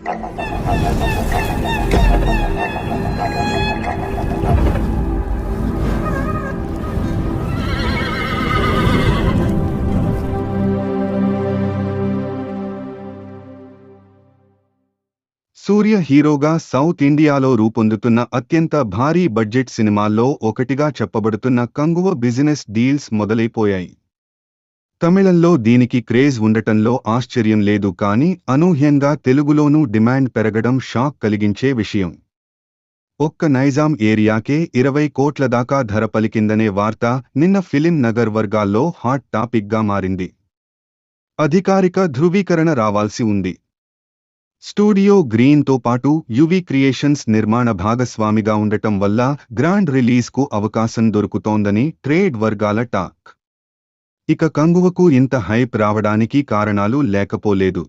సూర్య హీరోగా సౌత్ ఇండియాలో రూపొందుతున్న అత్యంత భారీ బడ్జెట్ సినిమాల్లో ఒకటిగా చెప్పబడుతున్న కంగువ బిజినెస్ డీల్స్ మొదలైపోయాయి. తమిళంలో దీనికి క్రేజ్ ఉండటంలో ఆశ్చర్యం లేదు, కానీ అనూహ్యంగా తెలుగులోనూ డిమాండ్ పెరగడం షాక్ కలిగించే విషయం. ఒక్క నైజాం ఏరియాకే 20 కోట్ల దాకా ధర పలికిందనే వార్త నిన్న ఫిలిం నగర్ వర్గాల్లో హాట్ టాపిక్గా మారింది. అధికారిక ధృవీకరణ రావాల్సి ఉంది. స్టూడియో గ్రీన్తో పాటు యువి క్రియేషన్స్ నిర్మాణ భాగస్వామిగా ఉండటం వల్ల గ్రాండ్ రిలీజ్కు అవకాశం దొరుకుతోందని ట్రేడ్ వర్గాల టాక్. ఇక కంగువకు ఇంత హైప్ రావడానికి కారణాలు లేకపోలేదు.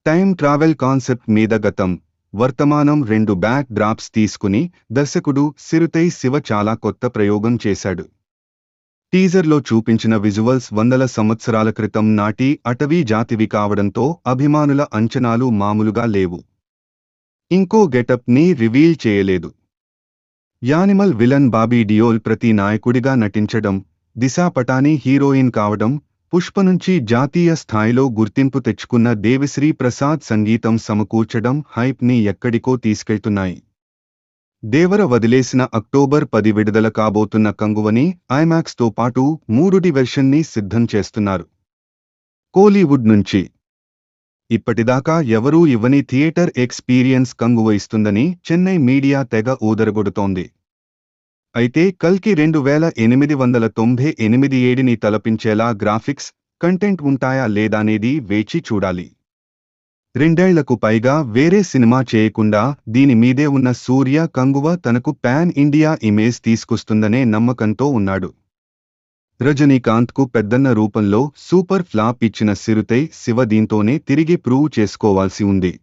టైమ్ ట్రావెల్ కాన్సెప్ట్ మీద గతం, వర్తమానం రెండు బ్యాక్ డ్రాప్స్ తీసుకుని దర్శకుడు సిరుతై శివ చాలా కొత్త ప్రయోగం చేశాడు. టీజర్లో చూపించిన విజువల్స్ వందల సంవత్సరాల క్రితం నాటి అటవీ జాతివి కావడంతో అభిమానుల అంచనాలు మామూలుగా లేవు. ఇంకో గెటప్ ని రివీల్ చేయలేదు. యానిమల్ విలన్ బాబీ డియోల్ ప్రతి నాయకుడిగా నటించడం, దిశా పటానీ హీరోయిన్ కావడం, పుష్ప నుంచి జాతీయ స్థాయిలో గుర్తింపు తెచ్చుకున్న దేవిశ్రీ ప్రసాద్ సంగీతం సమకూర్చడం హైప్ ని ఎక్కడికో తీసుకెళ్తున్నాయి. దేవర వదిలేసిన అక్టోబర్ 10 విడుదల కాబోతున్న కంగువని ఐమాక్స్తో పాటు 3D వెర్షన్ని సిద్ధం చేస్తున్నారు. కోలీవుడ్ నుంచి ఇప్పటిదాకా ఎవరూ ఇవ్వని థియేటర్ ఎక్స్పీరియన్స్ కంగువ ఇస్తుందని చెన్నై మీడియా తెగ ఊదరగొడుతోంది. అయితే కల్కి 2897ని తలపించేలా గ్రాఫిక్స్, కంటెంట్ ఉంటాయా లేదానేది వేచి చూడాలి. 2 ఏళ్లకు పైగా వేరే సినిమా చేయకుండా దీని మీదే ఉన్న సూర్య కంగువ తనకు పాన్ ఇండియా ఇమేజ్ తీసుకొస్తుందనే నమ్మకంతో ఉన్నాడు. రజనీకాంత్కు పెద్దన్న రూపంలో సూపర్ ఫ్లాప్ ఇచ్చిన సిరుతై శివ దీంతోనే తిరిగి ప్రూవ్ చేసుకోవాల్సి ఉంది.